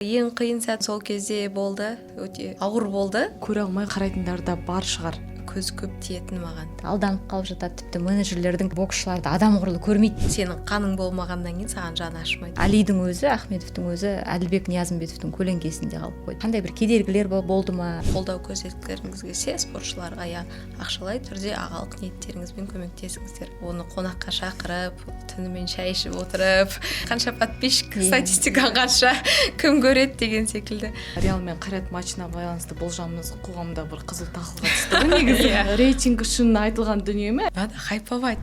Ең қиын сәт сол кезде болды, өте ауыр болды. Көре алмай қарайтындар да бар шығар. Көз көп тиетін маған. Алданып қалып жатады, тіпті менеджерлердің боксшыларды адам құрлы көрмейді. Сенің қаның болмағаннан кейін саған жаны ашымайды. Алидің өзі, Ахметовтың өзі Әділбек Ниязымбетовтің көлеңкесінде қалып қойды. Қандай бір кедергілер болды ма? Қолдау көрсеткілеріңіз келсе, спортшыларға ақшалай түрде ағалық ниеттеріңізбен көмектесіңіздер. Оны қонаққа шақырып, түнімен шай ішіп отырып, қанша подписчик, статистика қанша, кім көреді деген секілді. Реал мен Қайрат матчына байланысты болжамымыз қоғамда бір қызыл талқыға түсті ғой негізі. Рейтинг үшін айтылған дүние ме? Надо хайповать.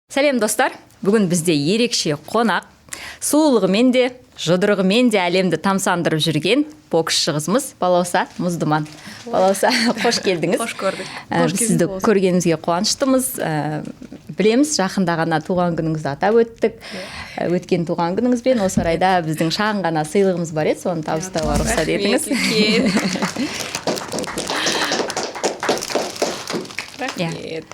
Сәлем достар, бүгін бізде ерекше қонақ, сұлулығымен де, жұдырығымен де әлемді тамсандырып жүрген боксшы қызымыз Балауса Мұздыман. Балауса, қош келдіңіз. Қош көрдік. Біз сізді көргенімізге қуаныштымыз. Білеміз, жақында ғана туған күніңізді атап өттік. Өткен туған күніңізбен осы орайда біздің шағын ғана сыйлығымыз бар еді, соны табыстауға рұқсат етіңіз. Рахмет.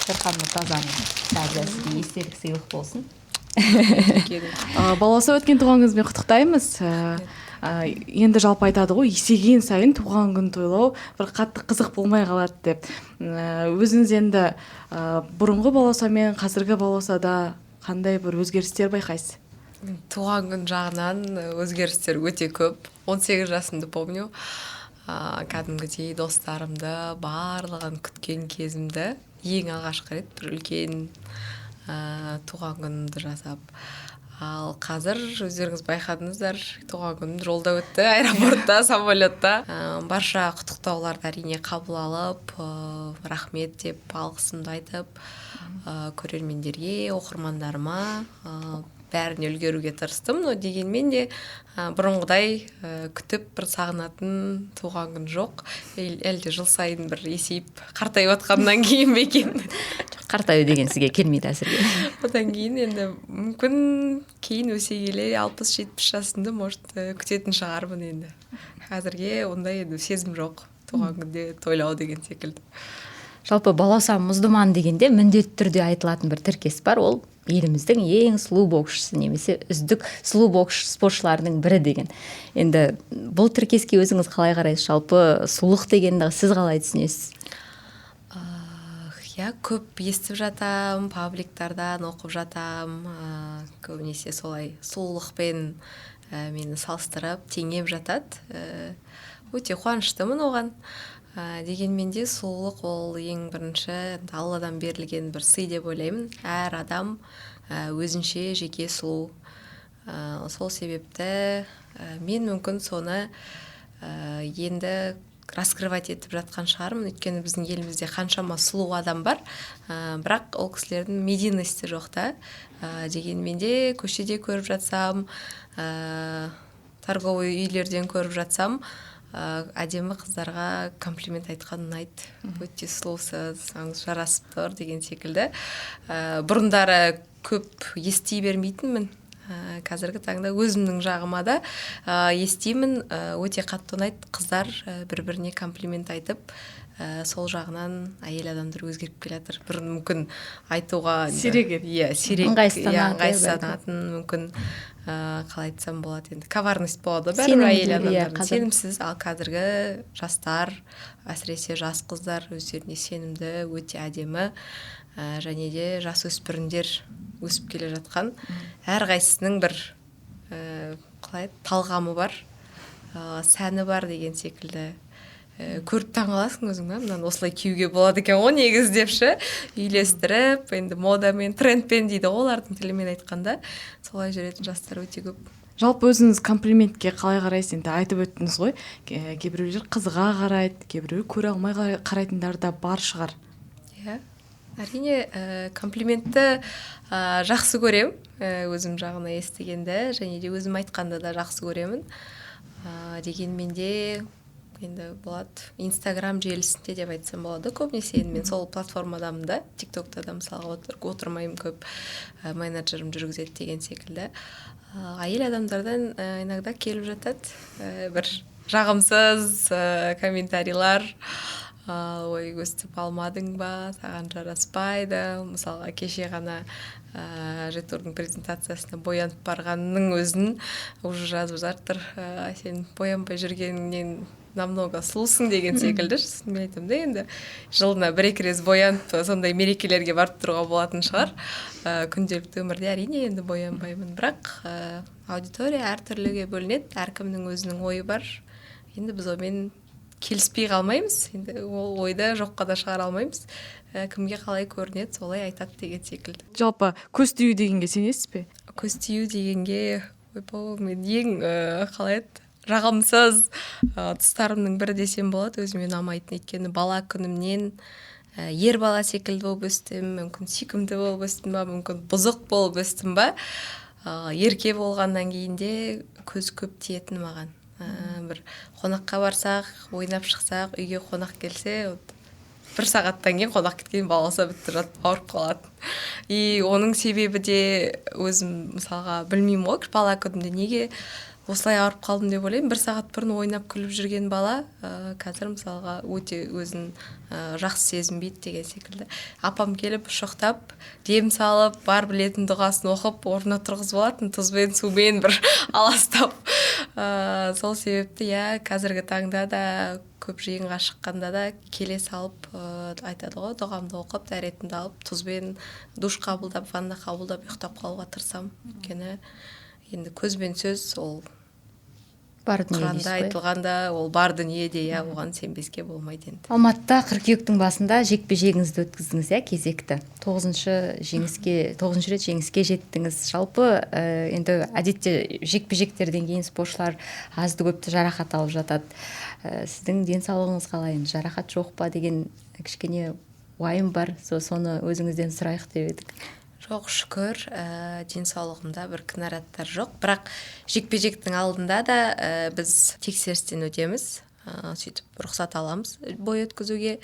Шерхан Мұртазаның сәзі естелік сыйлық болсын. Балауса, өткен туған күніңізбен құттықтаймыз. Енді жалпы айтады ғой, есейген сайын туған күн тойлау бір қатты қызық болмай қалады деп. Өзіңіз енді бұрынғы Балауса мен қазіргі Балаусада қандай бір өзгерістер байқайсыз? Туған күн жағынан өзгерістер өте көп. 18 жасымды помню. Кәдімгідей достарымды барлығын күткен кезімді ең алғашқы рет бір үлкен туған күнімді жасап. Ал қазір өздеріңіз байқадыңыздар, туған күнім жолда өтті, аэропортта, самолетта. Барша құттықтауларды әрине қабыл алып, рахмет деп, алғысымды айтып, көрермендерге, оқырмандарыма бәріне үлгеруге тырыстым, но дегенмен де бұрынғыдай күтіп бір сағынатын туған күн жоқ. Әлде жыл сайын бір есейіп қартайып отқаннан кейін бе екен. Қартаю деген сізге келмейді әзірге. Одан кейін енді мүмкін кейін өсе келе 60-70 жасымды может күтетін шығармын енді. Әзірге ондай енді сезім жоқ. Туған күнде тойлау деген секілді. Жалпы Балауса Мұздыман дегенде міндетті түрде айтылатын бір тіркес бар, ол еліміздің ең сұлу боксшысы немесе үздік сұлу боксшы спортшыларының бірі деген. Енді бұл тіркеске өзіңіз қалай қарайсыз? Жалпы сұлулық дегенді сіз қалай түсінесіз? Көп естіп жатам, пабликтардан оқып жатам, көбінесе солай сұлулықпен мені салыстырып, теңеп жатады. Өте қуаныштымын оған. Дегенмен де сұлулық ол ең бірінші Алладан берілген бір сый деп ойлаймын. Әр адам өзінше жеке сұлу. Сол себепті мен мүмкін соны енді раскрывать етіп жатқан шығармын. Өйткені біздің елімізде қаншама сұлу адам бар, бірақ ол кісілердің медийності жоқ та. Дегенмен де көшеде көріп жатсам, торговый үйлерден көріп жатсам, әдемі қыздарға комплимент айтқан ұнайды. Өте сұлусыз, жарасып тұр деген секілді. Бұрындары көп ести бермейтінмін. Қазіргі таңда өзімнің жағыма да естимін, өте қатты ұнайды. Қыздар бір-біріне комплимент айтып, сол жағынан әйел адамдар өзгеріп келе жатыр. Бір мүмкін айтуға сирек ыңғайсызданатын мүмкін қалай айтсам болады енді. Коварность болады бәрібір әйел адамдардың. Сенімсіз, ал қазіргі жастар, әсіресе жас қыздар өздеріне сенімді, өте әдемі, және де жас өспірімдер өсіп келе жатқан. Әрқайсысының бір талғамы бар, сәні бар деген секілді. Көріп таңғаласың өзің, мынаны осылай киюге болады екен ғой негізі депші, үйлестіріп, енді модамен, трендпен дейді олардың тілімен айтқанда, солай жүретін жастар өте көп. Жалпы өзіңіз комплиментке қалай қарайсыз? Енді айтып өттіңіз ғой, кейбіреулер қызыға қарайды, кейбіреулер көре алмай қарайтындар да бар шығар. Әрине, комплиментті жақсы көрем, өзім жағына естігенді, және де өзім айтқанда да жақсы көремін. Дегенмен де енді болады, Инстаграм желісінде деп айтсам болады. Көбінесе мен сол платформадамын да, тиктокта да мысалға отырмаймын, көп менеджерім жүргізеді деген секілді. Әйел адамдардан иногда келіп жатады бір жағымсыз комментарийлар, ой өстіп алмадың ба, саған жараспайды. Мысалға кеше ғана жетурдың презентациясына боянып барғанның өзін уже жазып жатыр, сен боянбай жүргеніңнен намного сұлусың деген секілді. Мен айтамын да, енді жылына 1-2 рет боянып сондай мерекелерге барып тұруға болатын шығар. Күнделікті өмірде әрине енді боянбаймын, бірақ аудитория әртүрліге бөлінеді, әркімнің өзінің ойы бар. Енді біз онымен келіспей қалмаймыз, енді ол ойды жоққа да шығара алмаймыз. Кімге қалай көрінеді, солай айтады деген секілді. Жалпы көз тию дегенге сенесіз бе? Көз тию дегенге мен ең қалай еді, жағымсыз тұстарымның бірі десем болады, өзіме ұнамайтын. Өйткені бала күнімнен ер бала секілді болып өстім, мүмкін сүйкімді болып өстім ба, мүмкін бұзық болып өстім ба. Ерке болғаннан кейін де көз көп тиетін маған. Бір қонаққа барсақ, ойнап шықсақ, үйге қонақ келсе, 1 сағаттан кейін қонақ кеткен баласа бітті, жатып ауырып қалады. И оның себебі де өзім мысалға білмеймін ғой, бала күнімде неге осылай ауырып қалдым деп ойлаймын. 1 сағат бұрын ойнап күліп жүрген бала қазір мысалға өте өзін жақсы сезінбейді деген секілді. Апам келіп ұшықтап, дем салып, бар білетін дұғасын оқып, орнына тұрғызып алатын, тұзбен, сумен бір аластап. Сол себепті қазіргі таңда да көп жиынға шыққанда да келе салып айтады ғой, дұғамды оқып, дәретімді алып, тұзбен душ қабылдап, ванна қабылдап ұйықтап қалуға тырысамын. Өйткені енді көзбен сөз ол Құранда айтылғанда ол бар дүниеде, оған сенбеске болмайды енді. Алматыда қыркүйектің басында жекпе-жегіңізді өткіздіңіз, кезекті. 9 рет жеңіске жеттіңіз. Жалпы енді әдетте жекпе-жектерден кейін спортшылар азды көпті жарақат алып жатады. Сіздің денсаулығыңыз қалай? Жарақат жоқ па деген кішкене уайым бар. Соны өзіңізден сұрайық деп едік. Жоқ, шүкір, денсаулығымда бір кінәраттар жоқ. Бірақ жекпе-жектің алдында да біз тексерістен өтеміз, сөйтіп рұқсат аламыз бой өткізуге.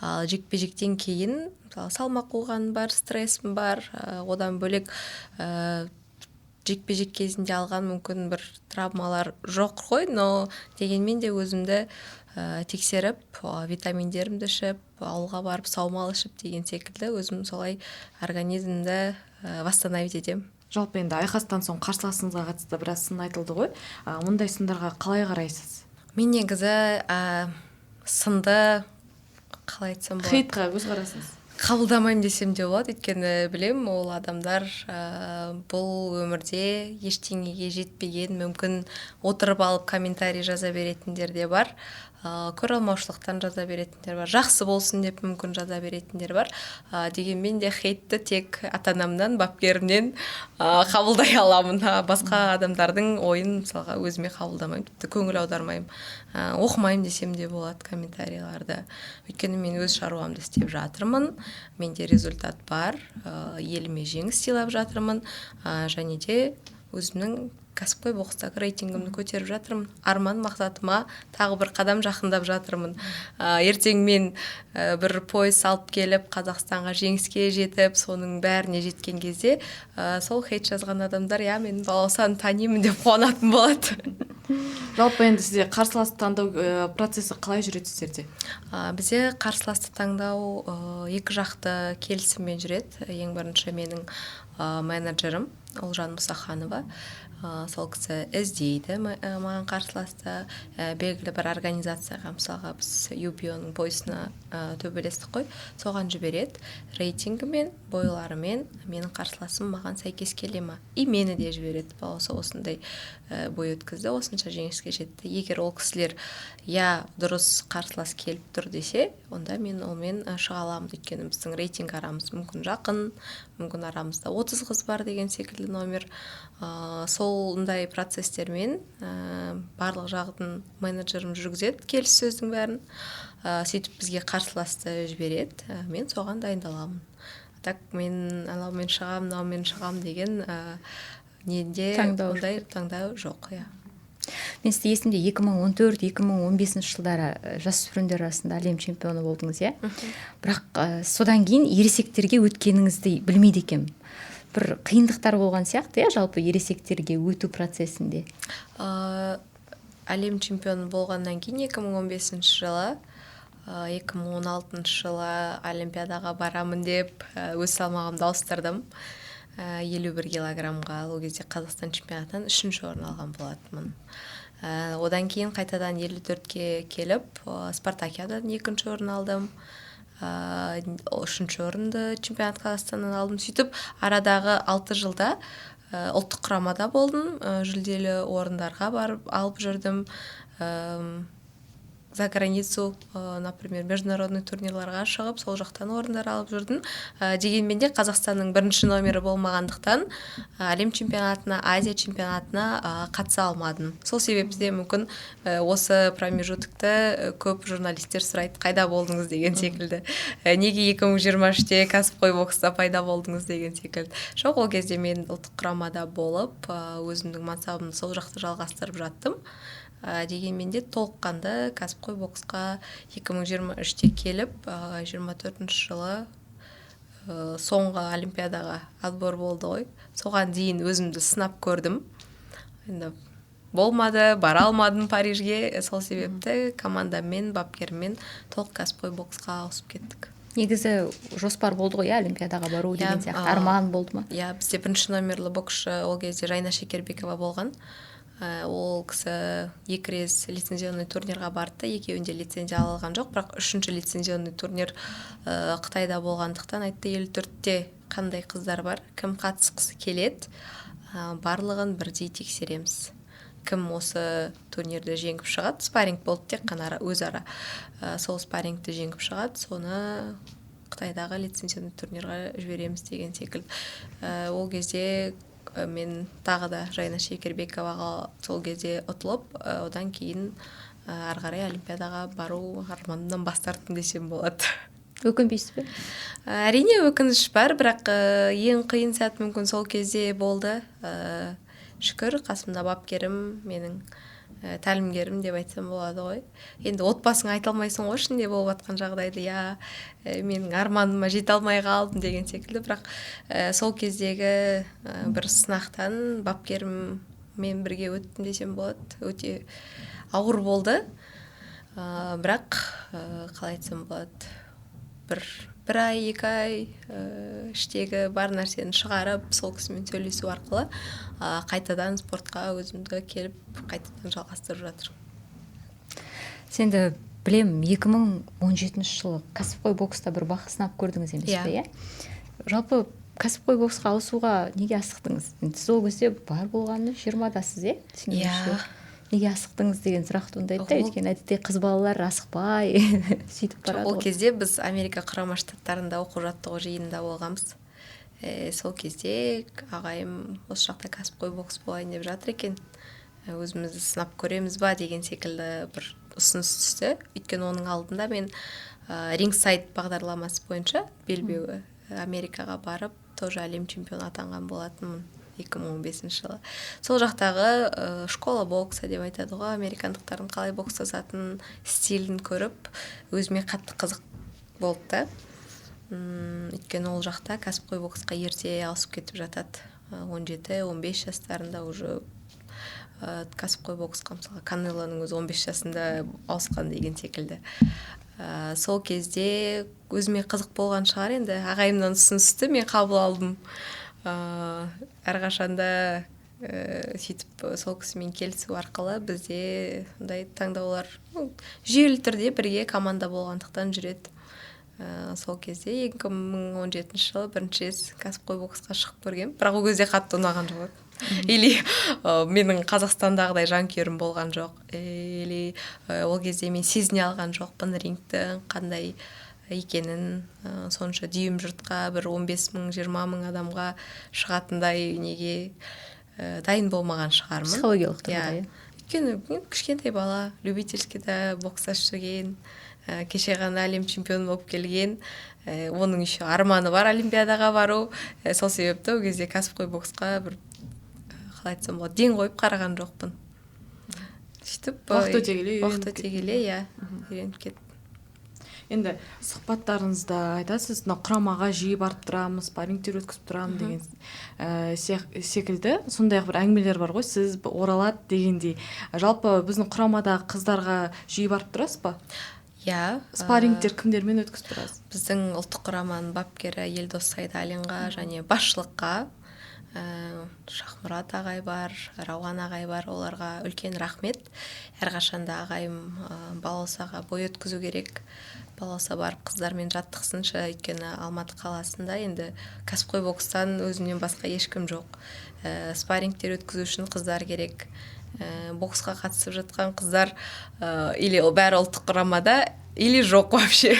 Жекпе-жектен кейін салмақ қуған бар, стрессім бар, одан бөлек жекпе-жек кезінде алған мүмкін бір травмалар жоқ қой, но дегенмен де өзімді тексеріп, витаминдерімді ішіп, ауылға барып саумал ішіп деген секілді өзім солай организмді восстановить етем. Жалпы енді айқастан соң қарсыласыңызға қатысты біраз сын айтылды ғой. Мұндай сындарға қалай қарайсыз? Мен негізі сынды қалай айтсам болады? Хейтқа көзқарасыңыз? Қабылдамаймын десем де болады, өйткені білем, ол адамдар бұл өмірде ештеңеге жетпеген, мүмкін отырып алып комментарий жаза беретіндер де бар, көре алмаушылықтан жаза беретіндер бар, жақсы болсын деп мүмкін жаза беретіндер бар. Дегенмен де хейтті тек ата-анамнан, бапкерімнен қабылдай аламын. Басқа адамдардың ойын мысалға өзіме қабылдамаймын, тіпті көңіл аудармаймын, оқымаймын десем де болады комментарийларды. Өйткені мен өз шаруамды істеп жатырмын, менде результат бар, еліме жеңіс сыйлап жатырмын, және де өзімнің кәсіпқой бокстағы рейтингімді көтеріп жатырмын. Арман мақсатыма тағы бір қадам жақындап жатырмын. Ертең мен бір пойыз алып келіп Қазақстанға жеңіске жетіп, соның бәріне жеткен кезде сол хейт жазған адамдар, мен балаусан танимын деп қуанатын болады. Жалпы енді сізде қарсыласты таңдау процесі қалай жүреді сіздерде? Бізде қарсыласты таңдау екі жақты келісіммен жүреді. Ең бірінші менің менеджерім Олжан Мұсаханова. Сол кісі іздейді маған қарсыласты, белгілі бір организацияға, мысалға біз UBO-ның бойысына төбелестік қой, соған жібереді, рейтингімен, бойларымен менің қарсыласым маған сәйкес келе ма, и мені де жібереді. Баласы осындай бой өткізді, осынша жеңіске жетті. Егер ол кісілер дұрыс қарсылас келіп тұр десе, онда мен олмен шыға аламын. Өйткені біздің рейтинг арамыз мүмкін жақын, мүмкін арамызда 30 қыз бар деген секілді номер. Солындай процесстермен барлық жағын менеджерім жүргізеді, келіссөздің бәрін. Сөйтіп бізге қарсыласты жібереді, мен соған дайындаламын. Так мен анаумен шығам, мынаумен шығам деген неде ондай таңдау жоқ. Мен сізді есімде 2014-2015 жылдары жасөспірімдер арасында әлем чемпионы болдыңыз, бірақ содан кейін ересектерге өткеніңізді білмейді екенмін. Бір қиындықтар болған сияқты, жалпы ересектерге өту процесінде? Әлем чемпионы болғаннан кейін 2015 жылы 2016 жылы Олимпиадаға барамын деп өз салмағымды ауыстырдым. 51 килограммға. Ол кезде Қазақстан чемпионатынан 3-ші орын алған болатынмын. Одан кейін қайтадан 54-ке келіп, Спартакиададан 2-ші орын алдым. 3-ші орынды чемпионат Қазақстаннан алдым. Сөйтіп, арадағы 6 жылда ұлттық құрамада болдым. Жүлделі орындарға барып алып жүрдім. За границу, например, международный турнирларға шығып, сол жақтан орындар алып жүрдім. Дегенмен де Қазақстанның бірінші номері болмағандықтан әлем чемпионатына, Азия чемпионатына қатыса алмадым. Сол себепте мүмкін осы промежутокты көп журналистер сұрайды, қайда болдыңыз деген секілді. Неге 2023-те кәсіпқой бокста пайда болдыңыз деген секілді. Жоқ, ол кезде мен ұлттық құрамада болып, өзімнің мансабымды сол жақты жалғастырып жаттым. Дегенмен де толыққанды кәсіпқой боксқа 2023-те келіп, 24-ші жылы соңғы Олимпиадаға отбор болды ғой. Соған дейін өзімді сынап көрдім. Енді болмады, бара алмадым Парижге. Сол себепті командамен, бапкермен толық кәсіпқой боксқа ауысып кеттік. Негізі жоспар болды ғой, Олимпиадаға бару деген сияқты арман болды ма? Бізде бірінші номерлі боксшы ол кезде Жайна Шекербекова болған. Ол кісі 2 рет лицензионный турнирға барды, екеуінде лицензия алған жоқ, бірақ 3-ші лицензионный турнир Қытайда болғандықтан айтты, 54-те қандай қыздар бар, кім қатысқысы келеді, барлығын бірдей тексереміз. Кім осы турнирді жеңіп шығады, спарринг болды тек қана өзара. Сол спаррингті жеңіп шығады, соны Қытайдағы лицензионный турнирға жібереміз деген секілді. Ол кезде мен тағы да Жайна Шекербековаға сол кезде ұтылып, одан кейін ары қарай Олимпиадаға бару арманымнан бас тарттым десем болады. Өкінбейсіз бе? Әрине өкініш бар, бірақ ең қиын сәт мүмкін сол кезде болды. Шүкір, қасымда бапкерім, менің тәлімгерім деп айтсам болады ғой. Енді отбасың айта алмайсың ғой, ішінде болып жатқан жағдайды, менің арманыма жете алмай қалдым деген секілді, бірақ сол кездегі бір сынақтан бапкеріммен бірге өттім десем болады. Өте ауыр болды, бірақ қалай айтсам болады, бір ай, 2 ай іштегі бар нәрсені шығарып, сол кісімен сөйлесу арқылы қайтадан спортқа өзімді келіп, қайтадан жалғастырып жатырмын. Сенді білем, 2017 жылы кәсіпқой бокста бір бақ сынап көрдіңіз емес пе, Жалпы кәсіпқой боксқа ауысуға неге асықтыңыз? Сіз ол кезде бар болғаны 20-дасыз, Неге асықтыңыз деген сұрақ туындайды да, өйткені әдетте қыз балалар асықпай сөйтіп барады. Ол кезде біз Америка құрама штаттарында оқу жаттығу жиынында болғанбыз. Сол кезде ағайым осы жақта кәсіпқой бокс болайын деп жатыр екен. Өзімізді сынап көреміз ба деген секілді бір ұсыныс түсті. Өйткені оның алдында мен рингсайд бағдарламасы бойынша белбеуі Америкаға барып, тоже әлем чемпионы атанған болатынмын 2015 жылы. Сол жақтағы школа бокса деп айтады ғой, американдықтардың қалай бокстасатын стилін көріп, өзіме қатты қызық болды да. Өйткені ол жақта кәсіпқой боксқа ерте ауысып кетіп жатады. 17-15 жастарында уже кәсіпқой боксқа, мысалы Канелоның өзі 15 жасында ауысқан деген секілді. Сол кезде өзіме қызық болған шығар, енді ағайымнан ұсынысты мен қабыл алдым. Әрқашанда сөйтіп сол кісімен келісу арқылы бізде ондай таңдаулар жүйелі түрде бірге команда болғандықтан жүреді. Сол кезде 2017 жылы бірінші рет кәсіпқой боксқа шығып көргем, бірақ ол кезде қатты ұнаған жоқ. Или менің Қазақстандағыдай жанкүйерім болған жоқ. Или ол кезде мен сезіне алған жоқпын рингтің қандай екенін, сонша дүйім жұртқа бір 15 мың, 20 мың адамға шығатындай неге дайын болмаған шығармын. Психологиялық тұрғыда. Өйткені кішкентай бала, любительскийда бокстасып жүрген, кеше ғана әлем чемпионы болып келген, оның еще арманы бар Олимпиадаға бару. Сол себепті ол кезде кәсіпқой боксқа бір қалай айтсам болады, ден қойып қараған жоқпын. Сөйтіп уақыт өте келе, үйреніп кеттім. Енді сұхбаттарыңызда айтасыз, құрамаға жиі барып тұрамыз, спаррингтер өткізіп тұрамын деген секілді, сондай бір әңгімелер бар ғой, сіз оралады дегендей. Жалпы біздің құрамадағы қыздарға жиі барып тұрасыз ба? иә спаррингтер кімдермен өткізіп тұрасыз? біздің ұлттық құраманың бапкері Елдос Сайдалинға және басшылыққа Шахмұрат ағай бар, Рауан ағай бар, оларға үлкен рахмет. Әрқашанда ағайым балаусаға бой өткізу керек, балауса барып қыздармен жаттықсыншы, өйткені Алматы қаласында енді кәсіпқой бокстан өзімнен басқа ешкім жоқ. Спаррингтер өткізу үшін қыздар керек. Боксқа қатысып жатқан қыздар или бәрі ұлттық құрамада или жоқ вообще.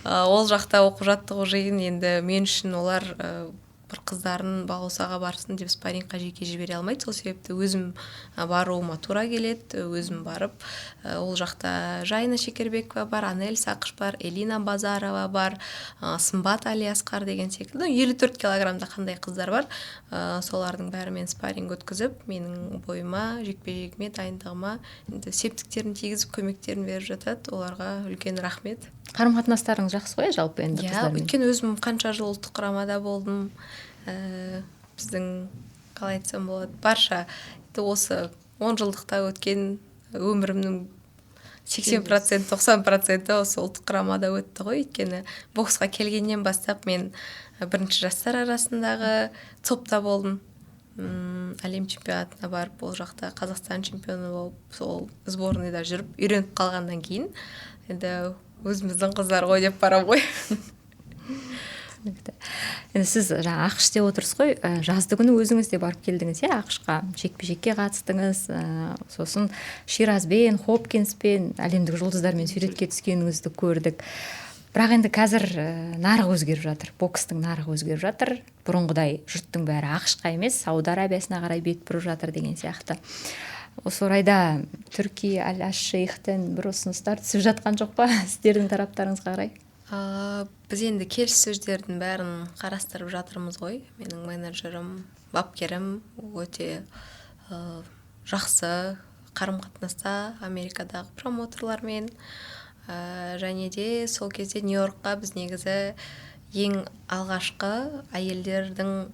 Ол жақта оқу жаттығу жиын, енді мен үшін олар бір қыздарын балаусаға барсын деп спаррингқа жеке жібере алмайды. Сол себепті өзім баруыма тура келеді, өзім барып. Ол жақта Жайна Шекербекова бар, Анель Сақыш бар, Элина Базарова бар, Сымбат Алиасқар деген секілді 54 килограммда қандай қыздар бар. Солардың бәрімен спарринг өткізіп, менің бойыма, жекпе-жегіме, дайындығыма септіктерін тигізіп, көмектерін беріп жатады. Оларға үлкен рахмет. Қарым-қатынастарыңыз жақсы ғой жалпы енді қыздармен? Өйткені өзім қанша жыл ұлттық құрамада болдым. Біздің қалай айтсам болады, барша осы 10 жылдықта өткен өмірімнің 80%, 90% осы ұлттық құрамада өтті ғой. Өйткені боксқа келгеннен бастап мен бірінші жастар арасындағы топта болдым. Әлем чемпионатына барып, ол жақта Қазақстан чемпионы болып, сол сборныйда жүріп, үйреніп қалғаннан кейін енді өзіміздің қыздар ғой деп барам ғой. Енді сіз жаңа ақш деп отырсыз ғой, жазды күні өзіңіз де барып келдіңіз, ақшқа жекпе-жекке қатыстыңыз, сосын Ширазбен, Хопкинспен, әлемдік жұлдыздармен суретке түскеніңізді көрдік. Бірақ енді қазір нарық өзгеріп жатыр, бокстың нарығы өзгеріп жатыр. Бұрынғыдай жұрттың бәрі ақшқа емес, Сауд Арабиясына қарай бет бұрып жатыр деген сияқты. Осы орайда Түркия Әл-Шейхтен бір ұсыныстар түсіп жатқан жоқ па сіздердің тараптарыңызға қарай? Біз енді келіссөздердің бәрін қарастырып жатырмыз ғой. Менің менеджерім, бапкерім өте жақсы қарым-қатынаста Америкадағы промоутерлармен, және де сол кезде Нью-Йоркқа біз негізі ең алғашқы әйелдердің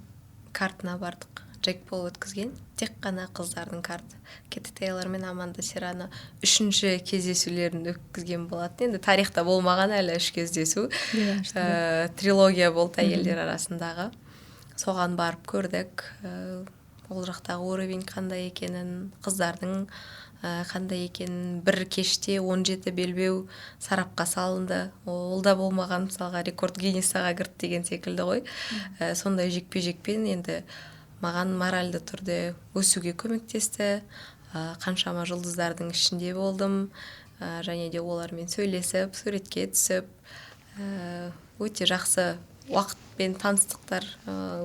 картына бардық. Джек Пол өткізген, тек қана қыздардың карты. Кетти Тейлор мен Аманда Серрано үшінші кездесулерін өткізген болатын. Енді тарихта болмаған әлі 3 кездесу. Трилогия болды әйелдер арасындағы. Соған барып көрдік. Ол жақтағы уровень қандай екенін, қыздардың қандай екенін, бір кеште 17 белбеу сарапқа салынды. Ол да болмаған, мысалға рекорд Гиннесаға кірді деген секілді ғой. Сондай жекпе-жекпен енді маған моральды түрде өсуге көмектесті. Қаншама жұлдыздардың ішінде болдым, және де олармен сөйлесіп, суретке түсіп, өте жақсы уақытпен таныстықтар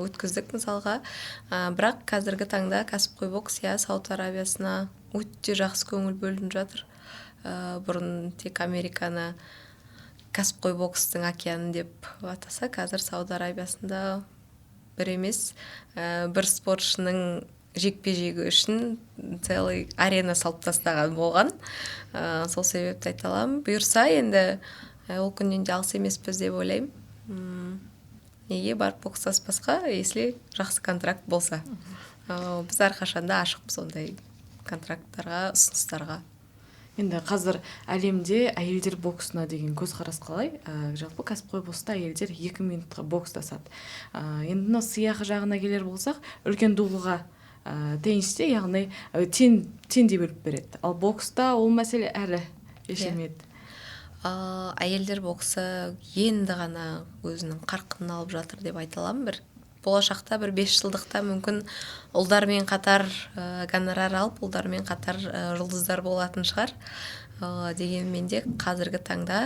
өткіздік мысалға. Бірақ қазіргі таңда кәсіпқой бокс Сауд Арабиясына өте жақсы көңіл бөлініп жатыр. Бұрын тек Американы кәсіпқой бокстың океаны деп атаса, қазір Сауд Арабиясында бір емес, бір спортшының жекпе-жегі үшін целый арена салып тастаған болған. Сол себепті айта аламын. Бұйырса енді ол күннен де алыс емеспіз деп ойлаймын. Неге барып бокстаспасқа, если жақсы контракт болса. Біз әрқашанда ашықпыз ондай контракттарға, ұсыныстарға. Енді қазір әлемде әйелдер боксына деген көзқарас қалай? Жалпы кәсіпқой бокста әйелдер 2 минутқа бокстасады. Енді сыйақы жағына келер болсақ, үлкен дулыға теннисте, яғни тең де бөліп береді. Ал бокста ол мәселе әлі шешілмеді. Әйелдер боксы енді ғана өзінің қарқынын алып жатыр деп айта аламын. Бір болашақта бір 5 жылдықта мүмкін ұлдармен қатар гонорар алып, ұлдармен қатар жұлдыздар болатын шығар. Дегенмен де қазіргі таңда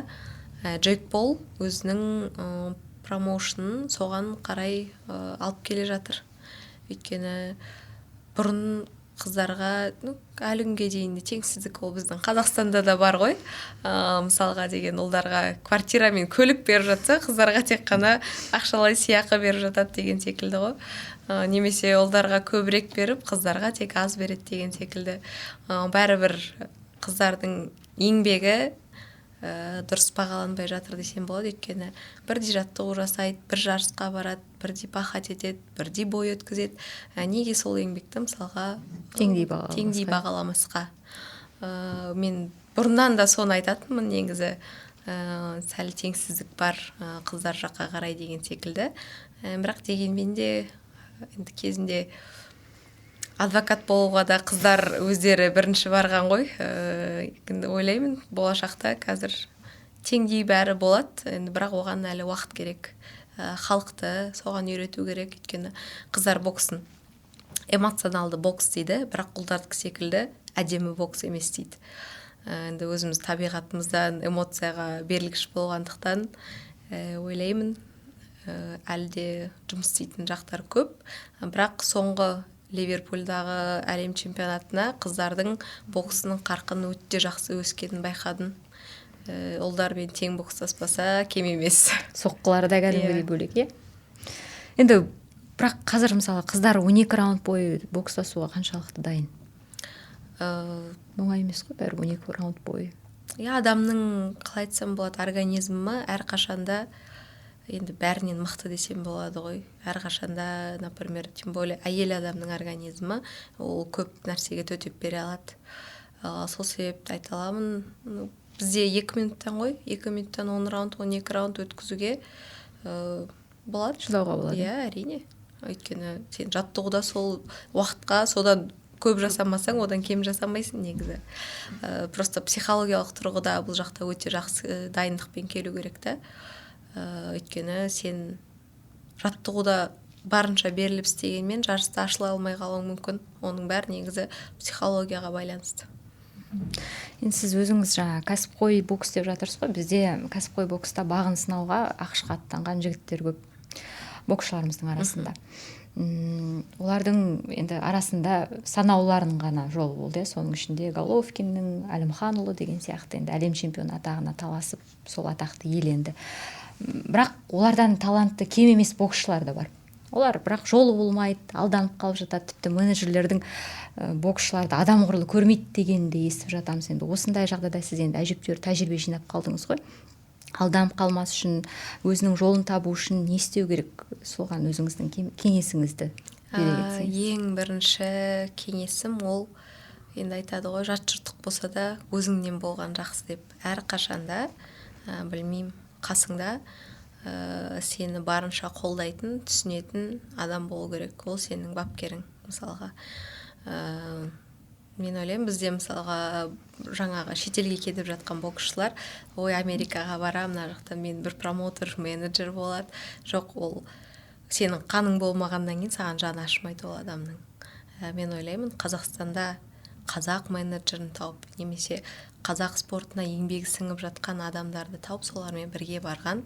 Джек Пол өзінің промоушнын соған қарай алып келе жатыр. Өйткені бұрын қыздарға әлі күнге дейін теңсіздік ол біздің Қазақстанда да бар ғой. Мысалға деген ұлдарға квартира мен көлік беріп жатса, қыздарға тек қана ақшалай сыйақы беріп жатады деген секілді ғой. Немесе ұлдарға көбірек беріп, қыздарға тек аз береді деген секілді. Бәрібір қыздардың еңбегі дұрыс бағаланбай жатыр десем болады. Өйткені бірде жаттығу жасайды, бір жарысқа барады, бірде пахат етеді, бірде бой өткізеді. Неге сол еңбекті мысалға теңдей бағаламасқа? Мен бұрыннан да соны айтатынмын негізі. сәл теңсіздік бар қыздар жаққа қарай деген секілді. Бірақ дегенмен де енді кезінде адвокат болуға да қыздар өздері бірінші барған ғой. Енді ойлаймын, болашақта қазір теңдей бәрі болады, енді бірақ оған әлі уақыт керек. Халықты соған үйрету керек, өйткені қыздар боксын эмоционалды бокс дейді, бірақ ұлдардікі секілді әдемі бокс емес дейді. Енді өзіміз табиғатымыздан эмоцияға берілгіш болғандықтан ойлаймын, әлі де жұмыс істейтін жақтар көп. Бірақ соңғы Ливерпульдағы әлем чемпионатына қыздардың боксының қарқыны өте жақсы өскенін байқадым. Ұлдармен тең бокстаспаса кем емес. Соққылары да кәдімгідей бөлек, иә. Енді бірақ қазір мысалы қыздар 12 раунд бойы бокстасуға қаншалықты дайын? Оңай емес қой, бәрі 12 раунд бойы. Адамның, қалай айтсам болады, организмі әрқашанда, енді бәрінен мықты десем болады ғой. Әрқашанда, например, тем более әйел адамның организмі ол көп нәрсеге төтеп бере алады. Сол себепті айта аламын, бізде 2 минуттан ғой, 2 минуттан 10 раунд, 12 раунд өткізуге болады. Шыдауға болады. Иә, әрине. Өйткені сен жаттығуда сол уақытқа содан көп жасамасаң, одан кем жасамайсың негізі. Просто психологиялық тұрғыда бұл жақта өте жақсы дайындықпен келу керек та. Өйткені сен жаттығуда барынша беріліп істегенмен жарыста ашыла алмай қалуың мүмкін. Оның бәрі негізі психологияға байланысты. Енді сіз өзіңіз жаңа кәсіпқой бокс деп жатырсыз ғой. Бізде кәсіпқой бокста бағын сынауға ақшқа аттанған жігіттер көп боксшыларымыздың арасында. Олардың енді арасында санауларының ғана жолы болды. Соның ішінде Головкиннің, Әлімханұлы деген сияқты енді әлем чемпионы атағына таласып, сол атақты иеленді. Бірақ олардан талантты кем емес боксшылар да бар. Олар бірақ жолы болмайды, алданып қалып жатады. Тіпті менеджерлердің боксшыларды адам құрлы көрмейді дегенді естіп жатамыз. Енді осындай жағдайда сіз енді әжептәуір тәжірибе жинап қалдыңыз ғой. Алданып қалмас үшін, өзінің жолын табу үшін не істеу керек? Соған өзіңіздің кеңесіңізді бере кетсеңіз. Ең бірінші кеңесім ол, енді айтады ғой, жат жұрттық болса да өзіңнен болған жақсы деп. Әрқашанда, білмеймін, қасыңда сені барынша қолдайтын, түсінетін адам болу керек. Ол сенің бапкерің, мысалға. Мен ойлаймын, бізде мысалға жаңағы шетелге кетіп жатқан боксшылар, ой, Америкаға барам, мына жақта мен бір промоутер, менеджер болады. Жоқ, ол сенің қаның болмағаннан кейін саған жаны ашымайды ол адамның. Мен ойлаймын, Қазақстанда қазақ менеджерін тауып, немесе қазақ спортына еңбегі сіңіп жатқан адамдарды тауып, солармен бірге барған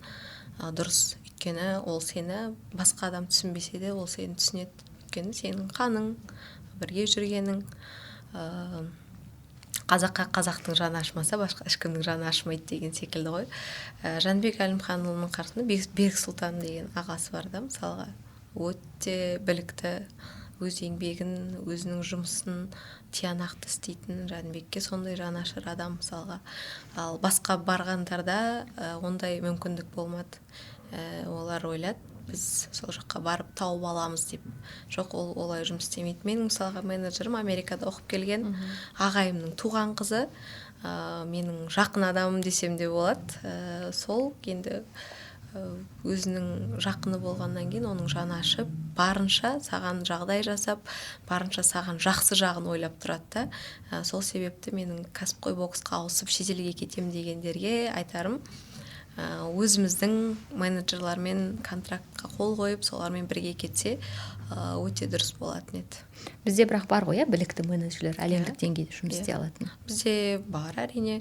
дұрыс. Өйткені ол сені басқа адам түсінбесе де, ол сені түсінеді. Өйткені сенің қаның, бірге жүргенің. Қазаққа қазақтың жаны ашмаса, басқа ешкімнің жаны ашмайды деген секілді ғой. Жанбек Әлімханұлының қарсысында Берік Сұлтан деген ағасы бар да, мысалға. Өте білікті, өз еңбегін, өзінің жұмысын тиянақты істейтін. Жанбекке сондай жанашыр адам, мысалға. Ал басқа барғандарда ондай мүмкіндік болмады. Олар ойлады, біз сол жаққа барып тауып аламыз деп. Жоқ, ол олай жұмыс істемейді. Менің мысалға менеджерім Америкада оқып келген, ағайымның туған қызы, менің жақын адамым десем де болады. Сол енді өзінің жақыны болғаннан кейін оның жаны ашып, барынша саған жағдай жасап, барынша саған жақсы жағын ойлап тұрады да. Сол себепті менің кәсіпқой боксқа ауысып шетелге кетем дегендерге айтарым, өзіміздің менеджерлармен контрактқа қол қойып, солармен бірге кетсе, өте дұрыс болатын еді. Бізде бірақ бар ғой, білікті менеджерлер әлемдік деңгейде жұмыс істей алатын. Бізде бар, әрине.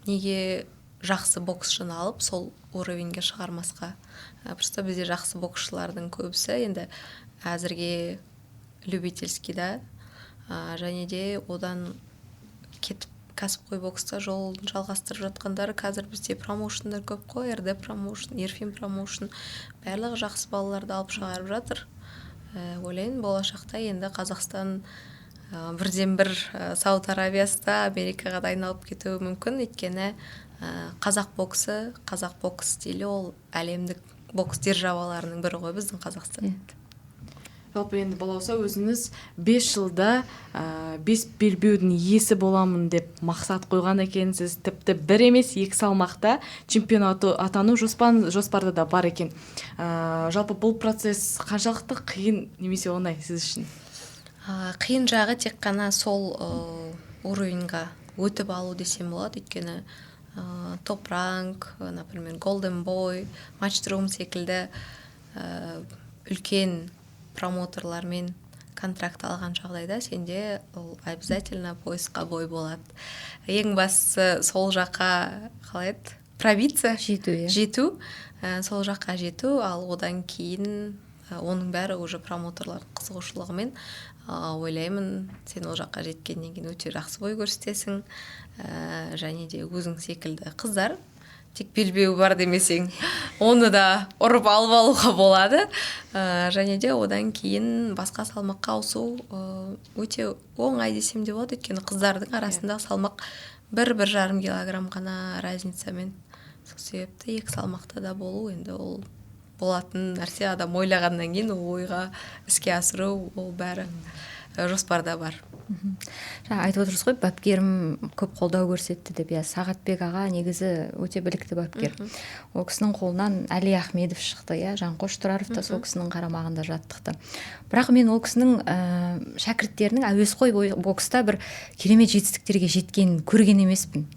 Неге жақсы боксшыны алып, сол уровеньге шығармасқа? Просто бізде жақсы боксшылардың көбісі енді әзірге любительскийда, және де одан кетіп кәсіпқой бокста жолын жалғастырып жатқандары қазір бізде промоушндар көп қой, РД промоушн, Ерфин промоушн, барлығы жақсы балаларды алып шығарып жатыр. Ойлаймын, болашақта енді Қазақстан бірден бір Сауд Арабиясында Америкаға да айналып кетуі мүмкін. Өйткені қазақ боксы, қазақ бокс стилі ол әлемдік бокс державаларының бірі ғой біздің Қазақстан. жалпы енді балауса өзіңіз 5 жылда 5 белбеудің иесі боламын деп мақсат қойған екенсіз. Тіпті бір емес 2 салмақта чемпион атану жоспарда да бар екен. Жалпы бұл процесс қаншалықты қиын немесе оңай сіз үшін? Қиын жағы тек қана сол уровеньға өтіп алу десем болады. Өйткені топ ранг, например, Golden Boy, Matchroom секілді үлкен промоутерлармен контракт алған жағдайда сенде ол обязательно поисқа бой болады. Ең бастысы сол жаққа қалай еді? Пробиться, жету, сол жаққа жету, ал одан кейін оның бәрі уже промоутерлар қызығушылығымен ойлаймын, сен ол жаққа жеткеннен кейін өте жақсы бой көрсетесің, және де өзің секілді қыздар, тек белбеуі бар демесең, оны да ұрып алып алуға болады, және де одан кейін басқа салмаққа ауысу өте оңай десем де болады. Өйткені қыздардың арасында салмақ 1-1,5 килограмм ғана разницамен. Сол себепті 2 салмақта да болу, енді ол болатын нәрсе, адам ойлағаннан кейін ойға іске асыру, ол бәрі жоспарда бар. Айтып отырсыз ғой, бапкерім көп қолдау көрсетті деп. Сағатбек аға негізі өте білікті бапкер. Ол кісінің қолынан Әли Ахмедов шықты, Жанқош Тұраров та сол кісінің қарамағында жаттықты. Бірақ мен ол кісінің шәкірттерінің әуесқой бокста бір керемет жетістіктерге жеткенін көрген емеспін.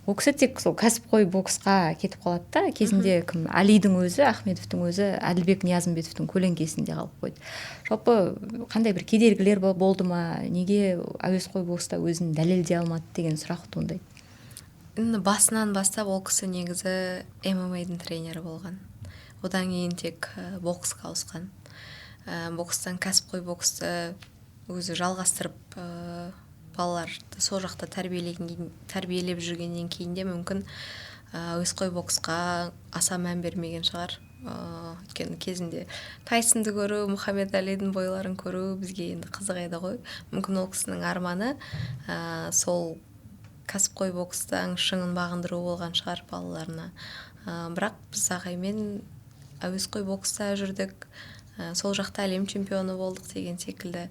Ол кісі тек сол кәсіпқой боксқа кетіп қалады да, кезінде кім Алидің өзі, Ахмедовтың өзі Әділбек Ниязымбетовтің көлеңкесінде қалып қойды. Жалпы қандай бір кедергілер болды ма, неге әуесқой бокста өзін дәлелдей алмады деген сұрақ туындайды? Басынан бастап ол кісі негізі ММА-дің тренері болған. Одан кейін тек боксқа ауысқан. Бокстан кәсіпқой боксты өзі жалғастырып балаларды сол жақта тәрбиелеп жүргеннен кейін де мүмкін әуесқой боксқа аса мән бермеген шығар. Өйткені кезінде Тайсонды көру, Мұхаммед Алидің бойларын көру бізге енді қызық еді ғой. Мүмкін ол кісінің арманы сол кәсіпқой бокстан шыңын бағындыру болған шығар балаларына. Бірақ біз ағаймен әуесқой бокста жүрдік. Сол жақта әлем чемпионы болдық деген секілді.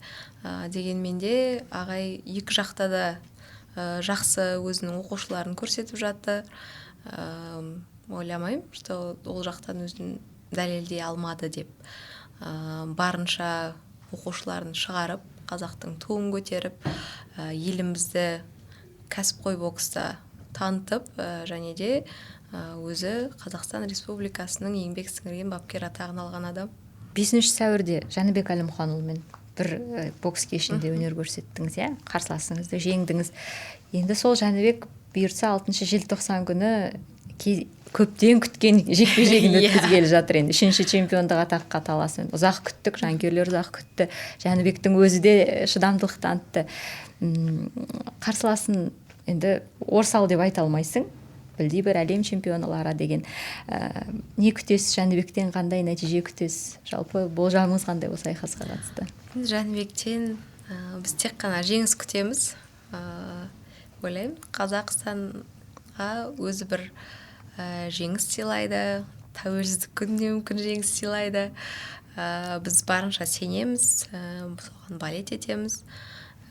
Дегенмен де ағай екі жақта да жақсы өзінің оқушыларын көрсетіп жатты. Ойламаймын, что ол жақтан өзін дәлелдей алмады деп. Барынша оқушыларын шығарып, қазақтың туын көтеріп, елімізді кәсіпқой бокста танытып, және де өзі Қазақстан Республикасының еңбек сіңірген бапкер атағын алған адам. 5 сәуірде Жәнібек Әлімханұлымен бір бокс кешінде өнер көрсеттіңіз, қарсыласыңызды жеңдіңіз. Енді сол Жәнібек бұйыртса 6 желтоқсан күні көптен күткен жекпе-жегін өткізгелі жатыр. Енді 3-ші чемпиондық атаққа таласып, ұзақ күттік, жанкүйерлер ұзақ күтті. Жәнібектің өзі де шыдамдылық танытты. Қарсыласын енді орсал деп айта алмайсың. Білдей бір әлем чемпионылары деген. Не күтесіз Жәнібектен, қандай нәтиже күтесіз? Жалпы болжамыңыз қандай осы айқасқа қатысты? Жәнібектен біз тек қана жеңіс күтеміз. Ойлаймын, Қазақстанға өзі бір жеңіс сыйлайды, тәуелсіздік күніне мүмкін жеңіс сыйлайды. Біз барынша сенеміз, соған балет етеміз.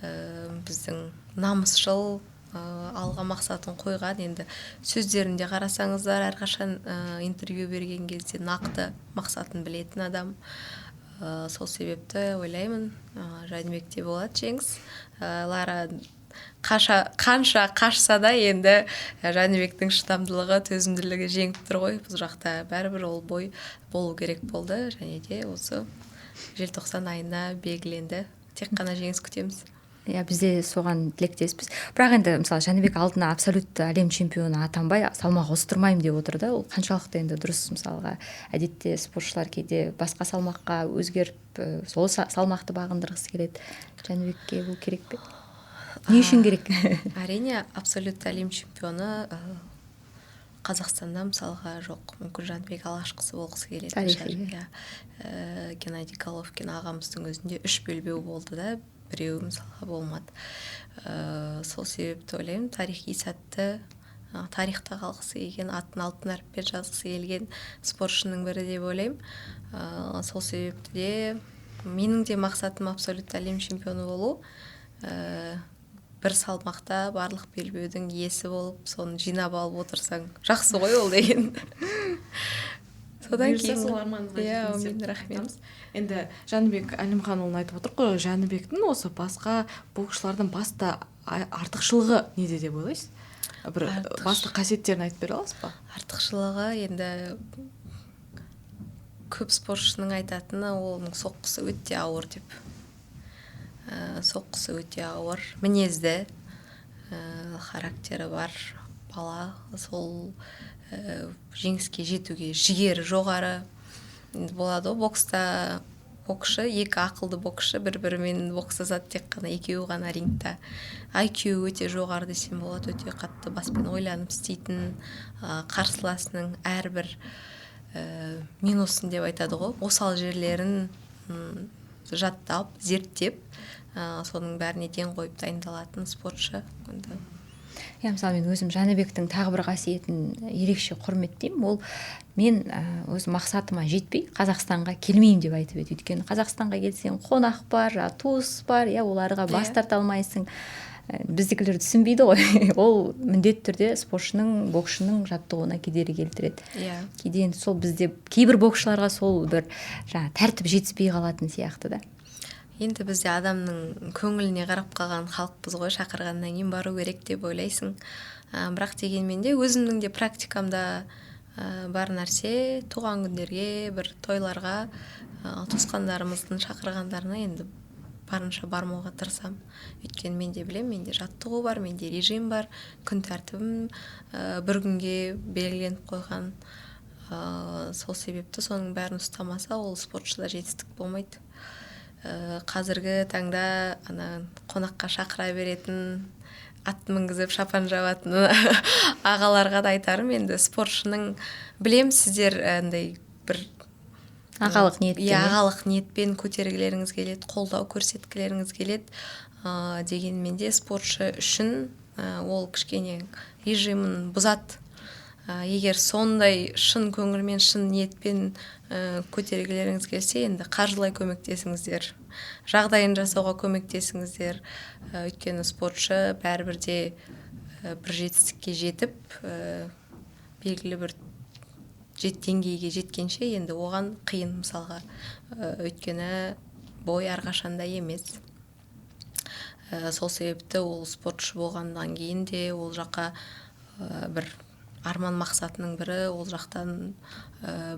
Біздің намысшыл алға мақсатын қойған. Енді сөздерінде қарасаңыздар, әрқашан интервью берген кезде нақты мақсатын білетін адам. Сол себепті ойлаймын, Жәнібекте болады жеңіс. Лара қанша қашса да енді Жәнібектің шыдамдылығы, төзімділігі жеңіп тұр ғой. Бұл жақта бәрібір ол бой болу керек болды, және де осы желтоқсан айына белгіленді. Тек қана жеңіс күтеміз. Бізде соған тілектеспіз. Бірақ енді мысалы Жәнібек алдына абсолютті әлем чемпионы атанбай салмақ остырмаймын деп отырды. Ол қаншалықты енді дұрыс? Мысалға әдетте спортшылар кейде басқа салмаққа өзгеріп, сол салмақты бағындырғысы келеді. Жәнібекке бұл керек пе? Не үшін керек? Әрине, абсолютті әлем чемпионы Қазақстанда мысалға жоқ. Мүмкін Жәнібек алғашқысы болғысы келеді. Тарихи. Геннадий Головкин ағамыздың өзінде 3 белбеу болды да, біреуі мысалға болмады. Сол себепті ойлаймын, тарихи сәтті, тарихта қалғысы келген, атын алтын әріппен жазғысы келген спортшының бірі деп ойлаймын. Сол себепті де менің де мақсатым абсолют әлем чемпионы болу. Бір салмақта барлық белбеудің иесі болып, соны жинап алып отырсаң, жақсы ғой ол деген. Содан кейін мен рахмет. Енді Жәнібек Әлімханұлы айтып отыр ғой, Жәнібектің осы басқа боксшылардан басты артықшылығы неде деп ойлайсыз? Бір басты қасиеттерін айтып бере аласыз ба? Артықшылығы енді көп спортшының айтатыны, оның соққысы өте ауыр деп. Соққысы өте ауыр, мінезді, характері бар бала, сол жеңіске жетуге жігері жоғары. Енді болады ғой, бокста боксшы, екі ақылды боксшы бір-бірімен бокстасады, тек қана екеуі ғана рингта. IQ өте жоғары десем болады, өте қатты баспен ойланып істейтін, қарсыласының әрбір минусын деп айтады ғой, осал жерлерін жаттап, зерттеп, соның бәріне ден қойып дайындалатын спортшы. Мысалы мен өзім Жәнібектің тағы бір қасиетін ерекше құрметтеймін. Ол мен өз мақсатыма жетпей Қазақстанға келмеймін деп айтып еді. Өйткені Қазақстанға келсең қонақ бар, туыс бар, оларға бас тарта алмайсың. Біздікілер түсінбейді ғой. Ол міндетті түрде спортшының, боксшының жаттығуына кедергі келтіреді. Кейде сол бізде кейбір боксшыларға сол бір тәртіп жетіспей қалатын сияқты да. Енді бізде адамның көңіліне қарап қалған халықпыз ғой, шақырғаннан кейін бару керек деп ойлайсың. Бірақ дегенмен де өзімнің де практикамда бар нәрсе, туған күндерге, бір тойларға, туысқандарымыздың шақырғандарына енді барынша бармауға тырысам. Өйткені мен де білем, менде жаттығу бар, менде режим бар, күн тәртібім бір күнге белгіленіп қойған. Сол себепті соның бәрін ұстамаса, ол спортшыда жетістік болмайды. Қазіргі таңда қонаққа шақыра беретін, ат мінгізіп шапан жабатын ағаларға да айтарым, енді спортшының білем, сіздер бір ағалық ниетпен көтергілеріңіз келеді, қолдау көрсеткілеріңіз келеді. Дегенмен де спортшы үшін ол кішкене режимін бұзады. Егер сондай шын көңілмен, шын ниетпен көтергілеріңіз келсе, енді қаржылай көмектесіңіздер, жағдайын жасауға көмектесіңіздер. Өйткені спортшы бәрібірде бір жетістікке жетіп, белгілі бір деңгейге жеткенше, енді оған қиын мысалға. Өйткені бой әрқашанда емес. Сол себепті ол спортшы болғаннан кейін де ол жаққа бір арман мақсатының бірі, ол жақтан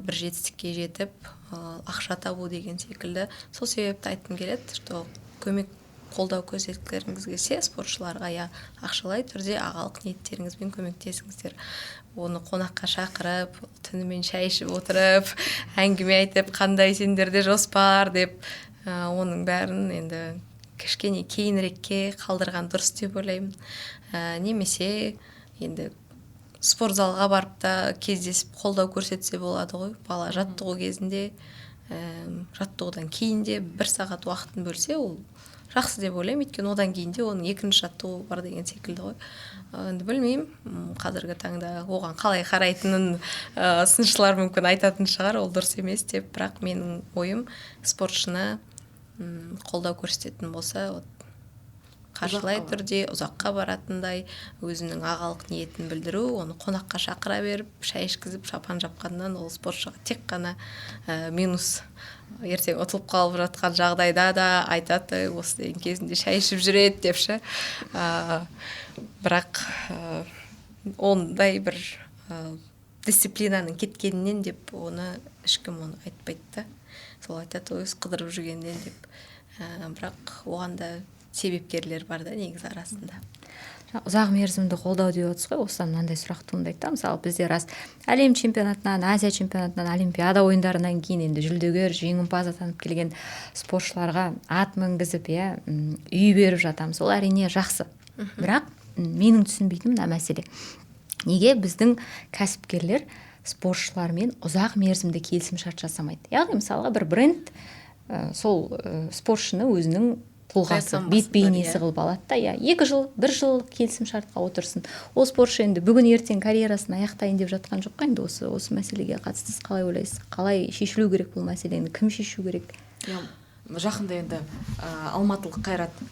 бір жетістікке жетіп, ақша табу деген секілді. Сол себепті айтқым келеді, что көмек қолдау көрсеткілеріңіз келсе, спортшыларға ақшалай түрде ағалық ниеттеріңізбен көмектесіңіздер. Оны қонаққа шақырып, түнімен шай ішіп отырып, әңгіме айтып, қандай сендерде жоспар деп, оның бәрін енді кішкене кейінірекке қалдырған дұрыс деп ойлаймын. Немесе енді спорт залға барып та кездесіп қолдау көрсетсе болады ғой. Бала жаттығу кезінде, жаттығудан кейін де 1 сағат уақытын бөлсе, ол жақсы деп ойлаймын. Өйткені одан кейін де оның екінші жаттығуы бар деген секілді ғой. Енді білмеймін, қазіргі таңда оған қалай қарайтынын сыншылар мүмкін айтатын шығар, ол дұрыс емес деп, бірақ менің ойым спортшыны қолдау көрсететін болса, қаржылай түрде ұзаққа баратындай өзінің ағалық ниетін білдіру, оны қонаққа шақыра беріп, шай ішкізіп, шапан жапқаннан ол спортшыға тек қана минус. Ертең ұтылып қалып жатқан жағдайда да айтады, осы деген кезінде шай ішіп жүреді депші. Бірақ ондай бір дисциплинаның кеткенінен деп оны ешкім оны айтпайды. Сол айтады, өз қыдырып жүргеннен деп. Бірақ оғанда себепкерлер бар да негізі арасында. Ұзақ мерзімді қолдау деп отырсыз ғой, осыдан мынандай сұрақ туындайды. Мысалы, бізде рас әлем чемпионатынан, Азия чемпионатынан, Олимпиада ойындарынан кейін енді жүлдегер, жеңімпаз атанып келген спортшыларға ат мінгізіп, үй беріп жатамыз. Ол әрине жақсы. Бірақ менің түсінбейтінім мына мәселе. Неге біздің кәсіпкерлер спортшылармен ұзақ мерзімді келісімшарт жасамайды? Яғни мысалға бір бренд сол спортшыны өзінің тұлғасы, бет-бейнесі қылып алады да, 2 жыл, 1 жыл келісім шартқа отырсын. Ол спортшы енді бүгін ертең карьерасын аяқтайын деп жатқан жоқ қой, енді осы мәселеге қатысты қалай ойлайсыз? Қалай шешілу керек бұл мәселені? Кім шешу керек? жақында енді алматылық Қайрат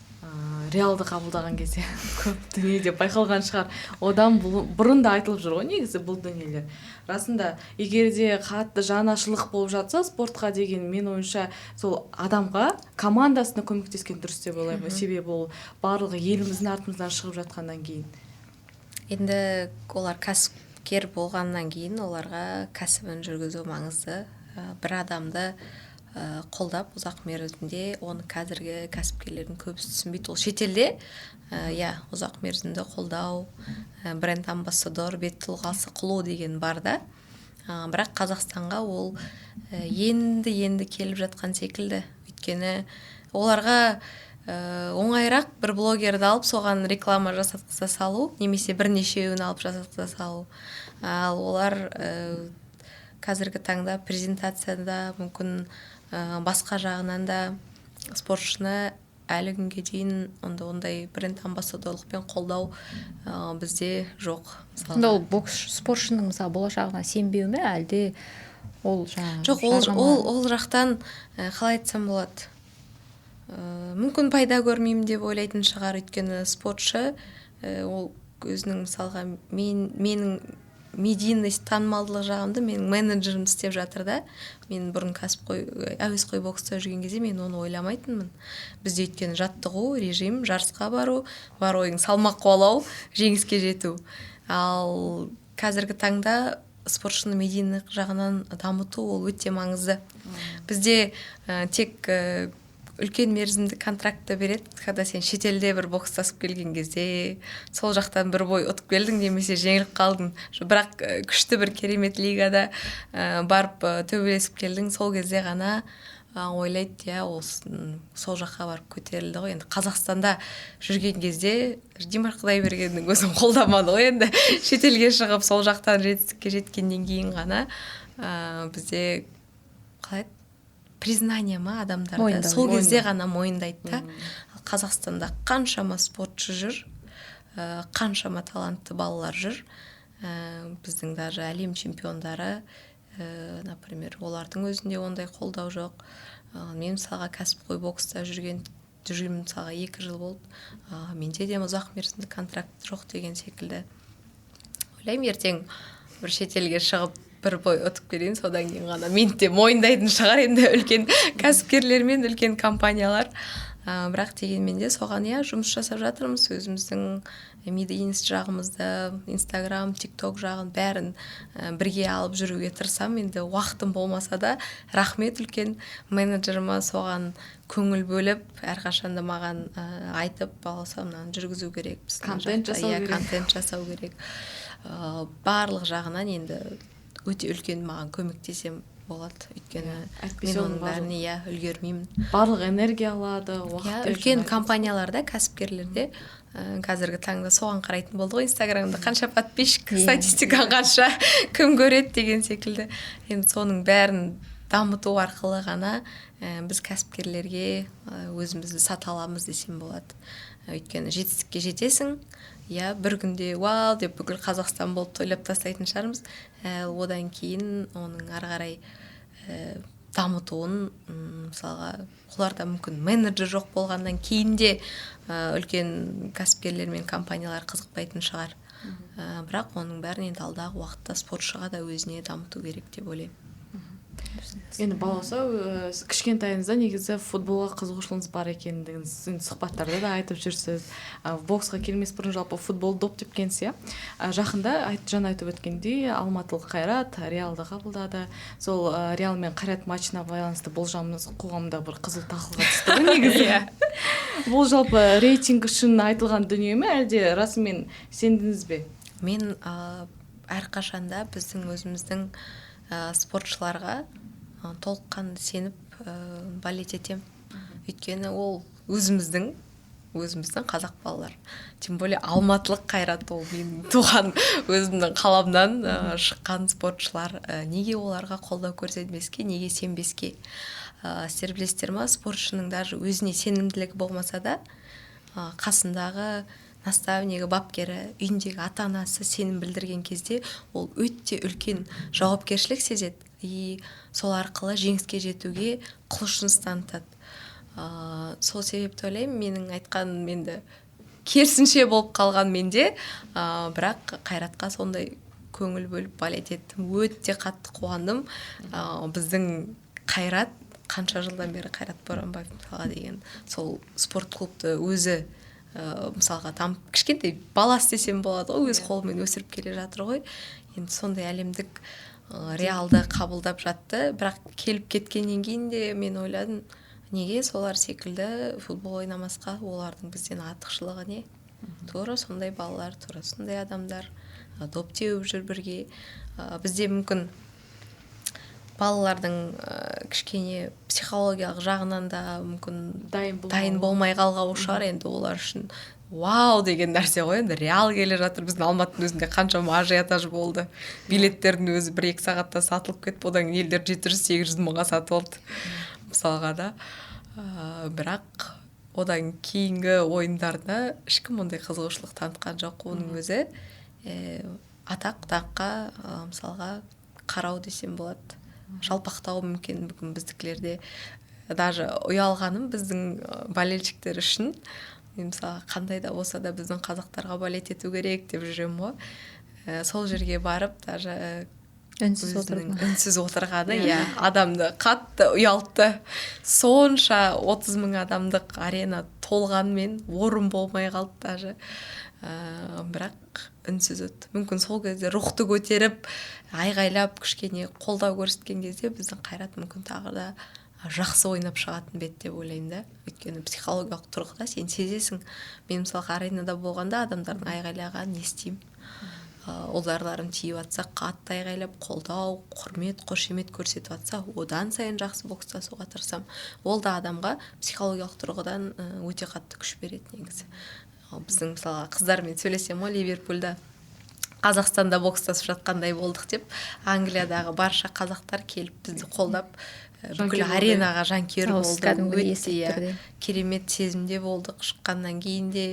Реалды қабылдаған кезде көп дүние деп байқалған шығар. Одан бұрын да айтылып жүр ғой негізі бұл дүниелер. Расында, егер де қатты жанашырлық болып жатса, спортқа деген мен ойымша сол адамға, командасына көмектескен дұрыс деп ойлаймын. Себебі ол барлығы еліміздің артымыздан шығып жатқаннан кейін. Енді олар кәсіпкер болғаннан кейін оларға кәсібін жүргізу маңызды. Бір адамды қолдап ұзақ мерзімде оны қазіргі кәсіпкерлердің көбісі түсінбейді. Ол шетелде ұзақ мерзімді қолдау, бренд амбассадор, бет тұлғасы қылу деген бар да. Бірақ Қазақстанға ол енді келіп жатқан секілді. Өйткені оларға оңайырақ бір блогерді алып соған реклама жасатқыза салу, немесе бірнешеуін алып жасатқыза салу. Ал олар қазіргі таңда презентацияда мүмкін басқа жағынан да спортшыны әлі күнге дейін ондай бренд амбассадорлықпен қолдау бізде жоқ. Ол бокс спортшының мысалы болашағына сенбеу ме, әлде ол жоқ, ол жақтан қалай айтсам болады, мүмкін пайда көрмеймін деп ойлайтын шығар. Өйткені спортшы ол өзінің мысалға менің медийный танымалдылық жағымды менің менеджерім істеп жатыр да. Мен бұрын әуесқой бокста жүрген кезде мен оны ойламайтынмын. Бізде өйткені жаттығу, режим, жарысқа бару, бар ойың салмақ қуалау, жеңіске жету. Ал қазіргі таңда спортшыны медийный жағынан дамыту ол өте маңызды. Бізде тек үлкен мерзімді контрактты береді, когда сен шетелде бір бокстасып келген кезде, сол жақтан бір бой ұтып келдің немесе жеңіліп қалдың, бірақ күшті бір керемет лигада барып төбелесіп келдің, сол кезде ғана ойлайды, сол жаққа барып көтерілді ғой. Енді Қазақстанда жүрген кезде Димаш Құдайбергеннің өзін қолдамады ғой. Енді шетелге шығып сол жақтан жетістікке жеткеннен кейін ғана бізде қалай признание ма адамдарды сол кезде ғана мойындайды да. Қазақстанда қаншама спортшы жүр, қаншама талантты балалар жүр. Біздің даже әлем чемпиондары, например, олардың өзінде ондай қолдау жоқ. Мен мысалға кәсіпқой бокста жүрген мысалға 2 жыл болды. Менде де ұзақ мерзімді контракт жоқ деген секілді. Ойлаймын, ертең бір шетелге шығып бір бой ұтып келейін, содан кейін ғана мен де мойындайтын шығар енді үлкен кәсіпкерлер мен үлкен компаниялар. Бірақ дегенмен де соған жұмыс жасап жатырмыз. Өзіміздің медийность жағымызды, Инстаграм, ТикТок жағын бәрін бірге алып жүруге тырысамын. Енді уақытым болмаса да рахмет үлкен менеджеріме соған көңіл бөліп, әрқашанда маған айтып, баласа мынаны жүргізу керек, контент жасау керек. Барлық жағынан енді өте үлкен маған көмектесем болады. Өйткені мен оның бәріне үлгермеймін. Барлық энергия алады, уақыт. Үлкен компанияларда, кәсіпкерлерде қазіргі таңда соған қарайтын болды ғой. Инстаграмда қанша подписчик, статистикаң қанша, кім көреді деген секілді. Енді соның бәрін дамыту арқылы ғана біз кәсіпкерлерге өзімізді сата аламыз десем болады. Өйткені жетістікке жетесің, бір күнде вау деп бүкіл Қазақстан болып тойлап тастайтын шығармыз. Одан кейін оның ары қарай дамытуын, мысалға, оларда мүмкін менеджер жоқ болғаннан кейін де үлкен кәсіпкерлер мен компаниялар қызықпайтын шығар. Бірақ оның бәрін енді алдағы уақытта спортшыға да өзіне дамыту керек деп ойлаймын. Енді балауса, кішкентайыңызда негізі футболға қызығушылығыңыз бар екендігін сұхбаттарда да айтып жүрсіз. Боксқа келмес бұрын жалпы футбол доп тепкенсіз. Жақында жаңа айтып өткендей, алматылық Қайрат Реалды қабылдады. Сол Реал мен Қайрат матчына байланысты болжамымыз қоғамда бір қызыл талқыға түсті ғой негізі. Бұл жалпы рейтинг үшін айтылған дүние ме, әлде расымен сендіңіз бе? Мен әрқашанда біздің өзіміздің спортшыларға толыққанды сеніп болеть етем. Өйткені ол өзіміздің қазақ балалар. Тем более алматылық Қайрат, ол менің туған өзімнің қаламнан шыққан спортшылар. Неге оларға қолдау көрсетмеске, неге сенбеске? Сіздер білесіздер ма, спортшының даже өзіне сенімділігі болмаса да, қасындағы наставнигі, бапкері, үйіндегі ата-анасы сенім білдірген кезде ол өте үлкен жауапкершілік сезеді и сол арқылы жеңіске жетуге құлшыныс танытады. сол себепті ойлаймын менің айтқаным енді керісінше болып қалған менде, бірақ Қайратқа сондай көңіл бөліп болеть еттім, өте қатты қуандым. Біздің Қайрат қанша жылдан бері Қайрат Боранбаев мысалға деген сол спорт клубты өзі мысалға там кішкентай баласы десем болады ғой, өз қолымен өсіріп келе жатыр ғой. Енді сондай әлемдік реалды қабылдап жатты, бірақ келіп кеткеннен кейін де мен ойладым, неге солар секілді футбол ойнамасқа, олардың бізден артықшылығы не? Тура сондай балалар, тура сондай адамдар доп теуіп жүр бірге. Бізде мүмкін балалардың кішкене психологиялық жағынан да мүмкін дайын болмай қалған шығар. Енді олар үшін вау деген нәрсе ғой, енді реал келе жатыр. Біздің Алматының өзінде қаншама ажиотаж болды, билеттердің өзі 1-2 сағатта сатылып кетіп, одан елдер 700-800 мыңға сатып алды мысалға да. Бірақ одан кейінгі ойындарда ешкім ондай қызығушылық танытқан жоқ. Оның өзі атақ даңққа мысалға қарау десем болады, жалпақтау мүмкін біздікілерде. Даже ұялғаным біздің болельщиктер үшін, мысалы қандай да болса да біздің қазақтарға болеть ету керек деп жүремін ғой. Сол жерге барып даже үнсіз отырғаны адамды қатты ұялтты. Сонша 30 000 адамдық арена толғанмен орын болмай қалды даже. Бірақ үнсіз өтті. Мүмкін сол кезде рухты көтеріп, айғайлап, кішкене қолдау көрсеткен кезде біздің Қайрат мүмкін тағы да жақсы ойнап шығатын бет деп ойлаймын да. Өйткені психологиялық тұрғыда сен сезесің. Мен мысалға аренада болғанда адамдардың айғайлағанын естимін. Оларларым тиіп атса, қатты айғайлап, қолдау, құрмет, қошемет көрсетіп атса, одан сайын жақсы бокстасуға тырысам. Ол да адамға психологиялық тұрғыдан өте қатты күш береді негізі. Біздің мысалға қыздармен сөйлесем ғой, Ливерпульда Қазақстанда бокстасып жатқандай болдық деп, Англиядағы барша қазақтар келіп бізді қолдап, бүкіл аренаға жанкүйер болды. Өте керемет сезімде болдық. Шыққаннан кейін де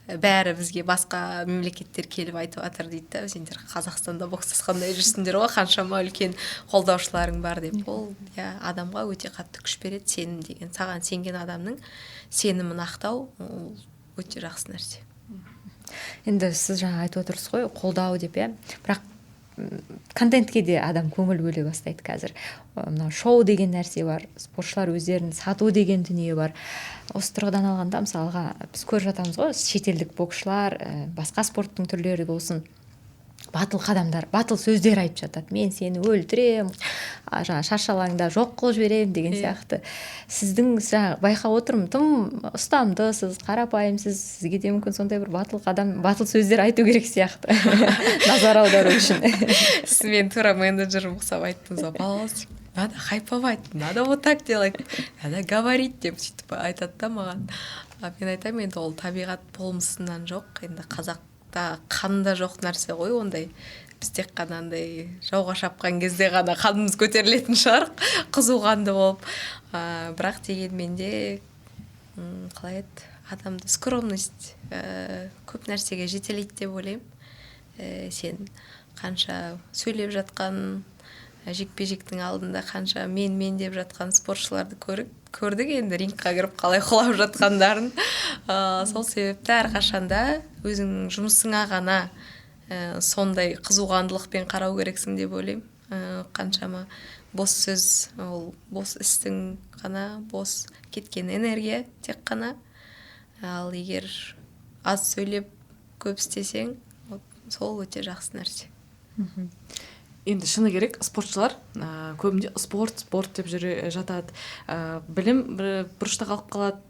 бәрі бізге басқа мемлекеттер келіп айтып жатыр дейді, сендер Қазақстанда бокстасқандай жүрсіңдер ғой, қаншама үлкен қолдаушыларың бар деп. Ол адамға өте қатты күш береді. Сенім деген, саған сенген адамның сенімін ақтау өте жақсы нәрсе. Енді сіз жаңа айтып отырсыз ғой, қолдау деп, бірақ контентке де адам көңіл бөле бастайды қазір. Мынау шоу деген нәрсе бар, спортшылар өздерін сату деген дүние бар. Осы тұрғыдан алғанда мысалға біз көріп жатамыз ғой, шетелдік боксшылар, басқа спорттың түрлері болсын, батыл қадамдар, батыл сөздер айтып жатады. Мен сені өлтірем, шаршалаңда жоқ қылып жіберем деген сияқты. Сіздің байқап отырмын, тым ұстамдысыз, қарапайымсыз, сізге де мүмкін сондай бір батыл қадам, батыл сөздер айту керек сияқты. Назар аудару үшін. Сіз мен тура менеджерім ұқсап айттыңыз, балалас, надо хайповать, надо вот так делать, надо говорить деп сөйтіп айтады да маған. Мен айтамын, енді ол табиғат болмысынан жоқ, енді қазақта қанда жоқ нәрсе ғой ондай. Біз тек қана андай жауға шапқан кезде ғана қанымыз көтерілетін шығар, қызу қанды болып. Бірақ дегенмен де қалай еді, адамды скромность көп нәрсеге жетелейді деп ойлаймын. Сен қанша сөйлеп жатқан, жекпе-жектің алдында қанша мен деп жатқан спортшыларды көрдік, енді рингқа кіріп қалай құлап жатқандарын. Сол себепті әрқашанда өзің жұмысыңа ғана сондай қызуғандылықпен қарау керексің деп ойлаймын. Қаншама бос сөз, ол бос істің ғана, бос кеткен энергия тек қана. Ал егер аз сөйлеп көп істесең, сол өте жақсы нәрсе. Енді шыны керек, спортшылар көбінде спорт деп жүре жатады. Білім бұрышта қалып қалады.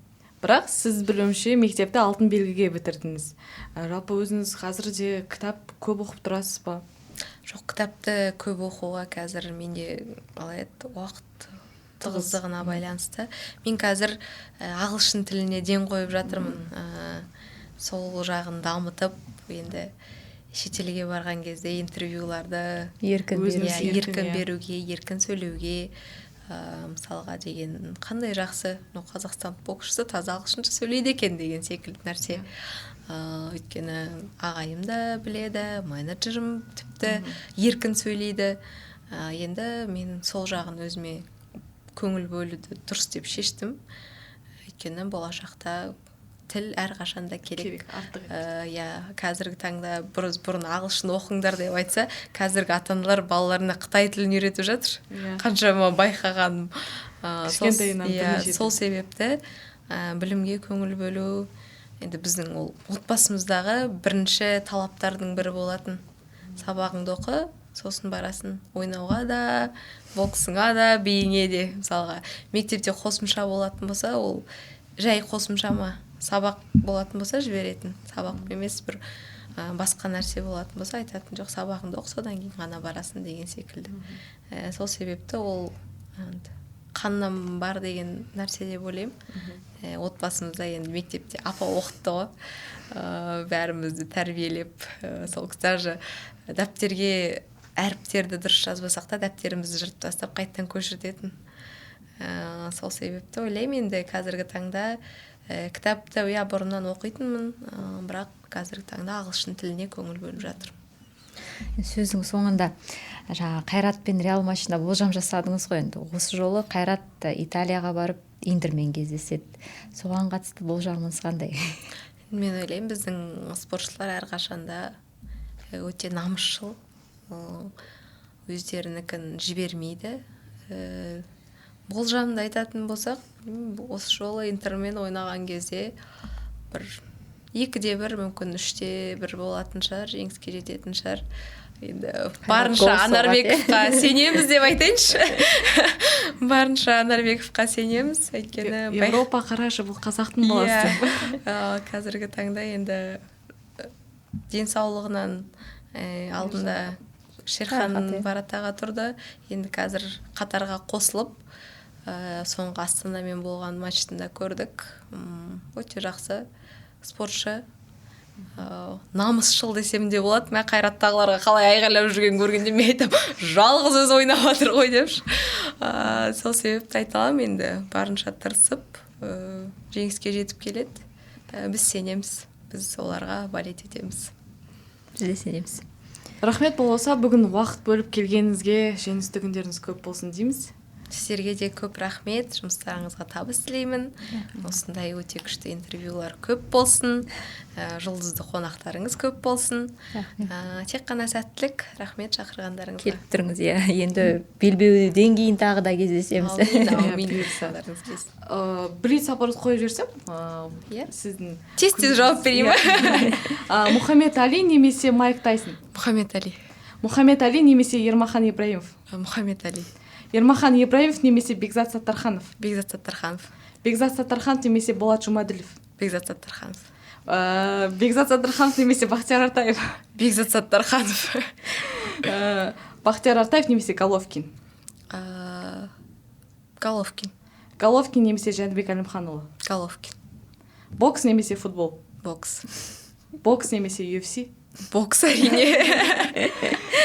Бірақ сіз білуімше мектепті алтын белгіге бітірдіңіз. Жалпы өзіңіз қазір де кітап көп оқып тұрасыз ба? Жоқ, кітапты көп оқуға қазір менде уақыт тығыздығына байланысты. Мен қазір ағылшын тіліне ден қойып жатырмын. Сол жағын дамытып, енді шетелге барған кезде интервьюларды еркін беруге, еркін сөйлеуге, мысалға деген қандай жақсы, Қазақстан боксшысы таза ағылшынша сөйлейді екен деген секілді нәрсе. Өйткені ағайым да біледі, менеджерім тіпті еркін сөйлейді. Енді мен сол жағын өзіме көңіл бөлуді дұрыс деп шештім. өйткені болашақта тіл әрқашанда керек. артық. Қазіргі таңда бұрын ағылшын оқыңдар деп айтса, қазіргі ата-аналар балаларына Қытай тілін үйретіп жатыр. Қаншама байқағаным. Сол себепті білімге көңіл бөлу, енді біздің ол отбасымыздағы бірінші талаптардың бірі болатын. Сабағыңды оқы, сосын барасын ойнауға да, боксыңа да, биіңе де. Мысалға, мектепте қосымша болатын болса, ол жай қосымша ма? Сабақ болатын болса жіберетін. Сабақ емес, бір басқа нәрсе болатын болса айтатын, жоқ, сабағыңды оқы, содан кейін ғана барасын деген секілді. Сол себепті ол қаннан бар деген нәрсе деп ойлаймын. Отбасымызда енді мектепте апа оқытты ғой, бәрімізді тәрбиелеп, сол даже дәптерге әріптерді дұрыс жазбасақ та дәптерімізді жыртып тастап қайттан көшіртетін. Сол себепті ойлаймын, енді қазіргі таңда кітапты бұрыннан оқитынмын, бірақ қазіргі таңда ағылшын тіліне көңіл бөліп жатырмын. Сөздің соңында Қайрат пен Реал матчында болжам жасадыңыз ғой. Енді осы жолы Қайрат Италияға барып Интермен кездеседі. Соған қатысты болжамыңыз қандай? Мен ойлаймын, біздің спортшылар әрқашанда өте намысшыл, өздерінікін жібермейді. Болжамды айтатын болсақ, осы жолы Интермен ойнаған кезде бір 2-1, мүмкін 3-1 болатын шығар, жеңіске жететін шығар. Енді барынша Анарбековқа сенеміз деп айтайыншы. Барынша Анарбековқа сенеміз, өйткені Европа қарашы, бұл қазақтың баласы. Қазіргі таңда енді денсаулығынан алдында Шерхан Баратаға тұрды, енді қазір Қатарға қосылып, соңғы Астанамен болған матчтында көрдік. Өте жақсы спортшы, намысшыл десем де болады. Мен Қайраттағыларға қалай айғайлап жүрген көргенде мен айтам, жалғыз өзі ойнап жатыр ғой депші. Сол себепті айта аламын, енді барынша тырысып, жеңіске жетіп келеді. Біз сенеміз, біз оларға болеть етеміз. Біз де сенеміз. Рахмет болса, бүгін уақыт бөліп келгеніңізге жеңісті күндеріңіз көп болсын дейміз. Сіздерге де көп рахмет, жұмыстарыңызға табыс тілеймін. Осындай өте күшті интервьюлар көп болсын, жұлдызды қонақтарыңыз көп болсын. Тек қана сәттілік, рахмет шақырғандарыңызға. Келіп тұрыңыз, енді белбеуден кейін тағы да кездесеміз. Бір сапар қойып жіберсем, сіздің тез жауап берейін. Мұхаммед Али немесе Майк Тайсон? Мұхаммед Али. Мұхаммед Али немесе Ермахан Ибраимов? Мұхаммед Али. Ермахан Ибраимов немесе Бекзат Саттарханов? Бекзат Саттарханов. Бекзат Саттарханов немесе Болат Жұмаділов? Бекзат Саттарханов. Бекзат Саттарханов немесе Бахтияр Артаев? Бекзат Саттарханов. Бахтияр Артаев немесе Головкин? Головкин. Головкин немесе Жәнібек Әлімханұлы? Головкин. Бокс немесе футбол? Бокс. Бокс немесе UFC? Бокс әрине.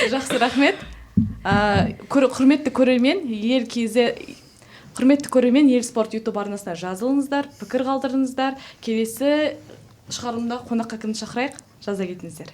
Жақсы, рахмет. Құрметті көрермен, ел спорт YouTube арнасына жазылыңыздар, пікір қалдырыңыздар. Келесі шығарылымда қонаққа кімді шақырайық, жаза кетіңіздер.